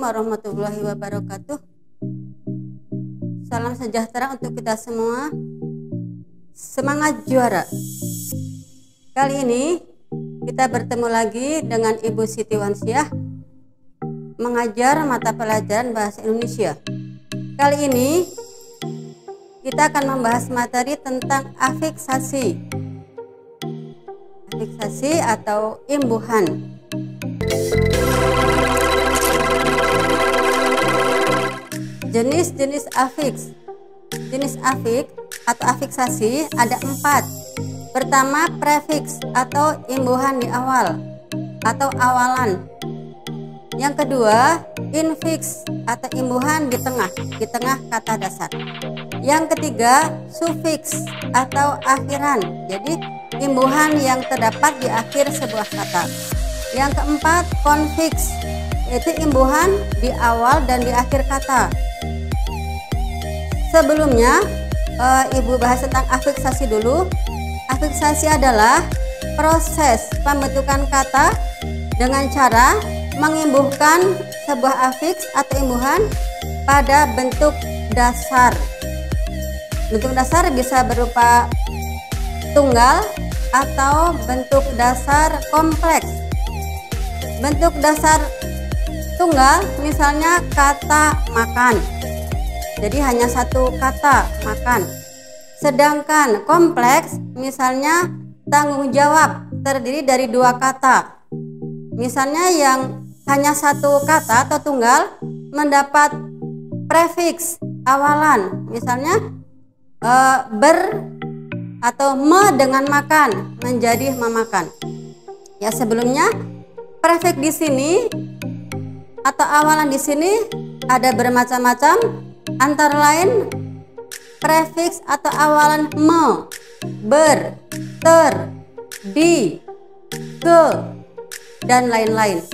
warahmatullahi wabarakatuh. Salam sejahtera untuk kita semua. Semangat juara. Kali ini kita bertemu lagi dengan Ibu Siti Wansyah mengajar mata pelajaran bahasa Indonesia. Kali ini kita akan membahas materi tentang afiksasi. Afiksasi atau imbuhan. Jenis-jenis afiks. Jenis afiks atau afiksasi ada 4. Pertama, prefiks atau imbuhan di awal atau awalan. Yang kedua, infiks atau imbuhan di tengah kata dasar. Yang ketiga, sufiks atau akhiran. Jadi imbuhan yang terdapat di akhir sebuah kata. Yang keempat, konfiks, yaitu imbuhan di awal dan di akhir kata. Sebelumnya, Ibu bahas tentang afiksasi dulu. Afiksasi adalah proses pembentukan kata dengan cara mengimbuhkan sebuah afiks atau imbuhan pada bentuk dasar. Bentuk dasar bisa berupa tunggal atau bentuk dasar kompleks. Bentuk dasar tunggal misalnya kata makan. Jadi hanya satu kata makan. Sedangkan kompleks misalnya tanggung jawab terdiri dari 2 kata. Misalnya yang hanya satu kata atau tunggal mendapat prefiks awalan. Misalnya ber atau me dengan makan menjadi memakan. Ya, sebelumnya prefiks di sini atau awalan di sini ada bermacam-macam. Antara lain prefiks atau awalan me, ber, ter, di, ke, dan lain-lain.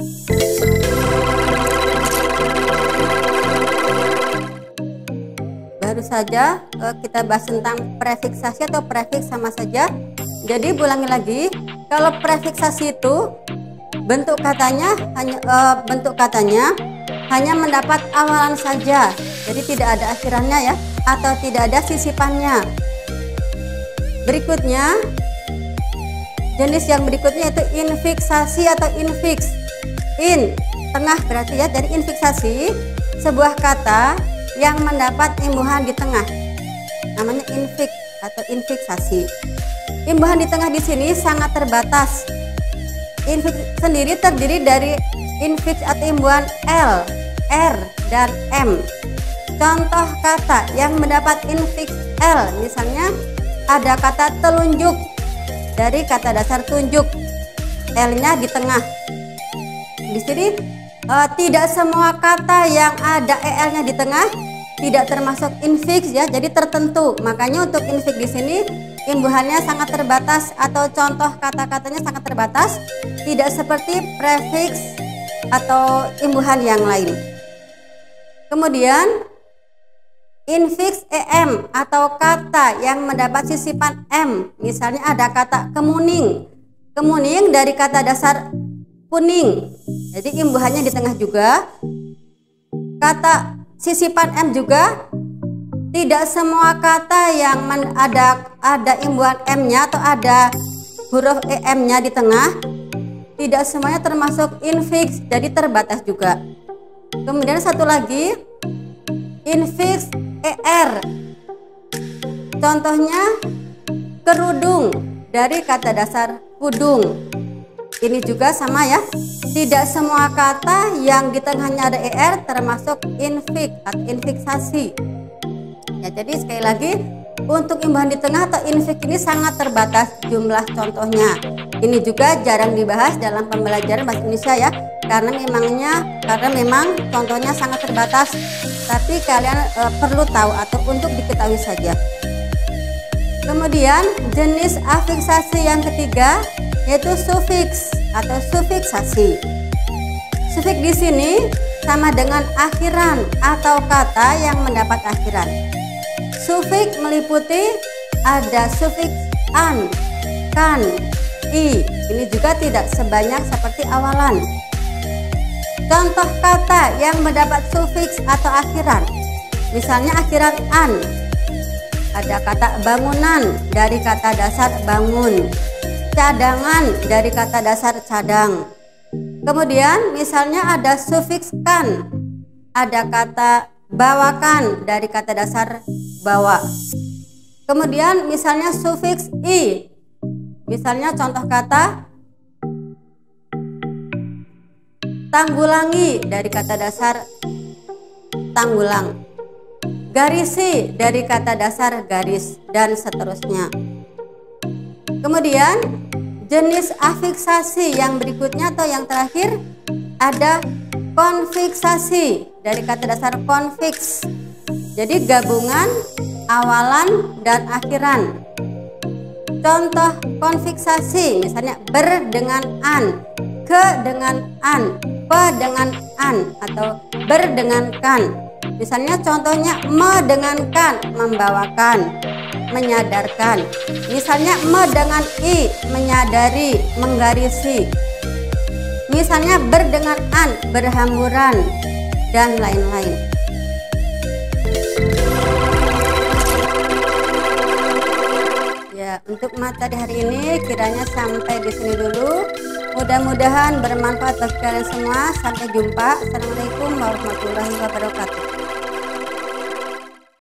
Baru saja kita bahas tentang prefiksasi atau prefiks sama saja. Jadi ulangi lagi, kalau prefiksasi itu bentuk katanya hanya mendapat awalan saja. Jadi tidak ada akhirannya ya, atau tidak ada sisipannya. Berikutnya, jenis yang berikutnya yaitu infiksasi atau infiks. In, tengah berarti ya, dari infiksasi sebuah kata yang mendapat imbuhan di tengah. Namanya infiks atau infiksasi. Imbuhan di tengah di sini sangat terbatas. Infiks sendiri terdiri dari infiks atau imbuhan L, R, dan M. Contoh kata yang mendapat infiks L, misalnya ada kata telunjuk dari kata dasar tunjuk, L-nya di tengah. Di sini tidak semua kata yang ada EL-nya di tengah tidak termasuk infiks ya, jadi tertentu. Makanya untuk infiks di sini imbuhannya sangat terbatas atau contoh kata-katanya sangat terbatas, tidak seperti prefiks atau imbuhan yang lain. Kemudian infiks EM atau kata yang mendapat sisipan M. Misalnya ada kata kemuning. Kemuning dari kata dasar kuning. Jadi imbuhannya di tengah juga. Kata sisipan M juga. Tidak semua kata yang ada imbuhan M-nya atau ada huruf EM-nya di tengah. Tidak semuanya termasuk infiks, jadi terbatas juga. Kemudian satu lagi, infiks ER. Contohnya kerudung dari kata dasar kudung. Ini juga sama ya. Tidak semua kata yang di tengahnya ada ER termasuk infiks atau infiksasi. Ya, jadi sekali lagi untuk imbuhan di tengah atau infiks ini sangat terbatas jumlah contohnya. Ini juga jarang dibahas dalam pembelajaran bahasa Indonesia ya. Karena memang contohnya sangat terbatas, tapi kalian perlu tahu atau untuk diketahui saja. Kemudian jenis afiksasi yang ketiga yaitu sufiks atau sufiksasi. Sufiks di sini sama dengan akhiran atau kata yang mendapat akhiran. Sufiks meliputi ada sufiks an, kan, i. Ini juga tidak sebanyak seperti awalan. Contoh kata yang mendapat sufiks atau akhiran. Misalnya akhiran an. Ada kata bangunan dari kata dasar bangun. Cadangan dari kata dasar cadang. Kemudian misalnya ada sufiks kan. Ada kata bawakan dari kata dasar bawa. Kemudian misalnya sufiks i. Misalnya contoh kata tanggulangi dari kata dasar tanggulang. Garisi dari kata dasar garis, dan seterusnya. Kemudian jenis afiksasi yang berikutnya atau yang terakhir ada konfiksasi dari kata dasar konfiks. Jadi gabungan awalan dan akhiran. Contoh konfiksasi misalnya ber dengan an, ke dengan an, pe dengan an, atau ber dengan kan. Misalnya contohnya me dengan kan, membawakan, menyadarkan. Misalnya me dengan i, menyadari, menggarisi. Misalnya ber dengan an, berhamburan, dan lain-lain. Ya, untuk materi hari ini kiranya sampai di sini dulu. Mudah-mudahan bermanfaat bagi kalian semua. Sampai jumpa. Assalamualaikum warahmatullahi wabarakatuh.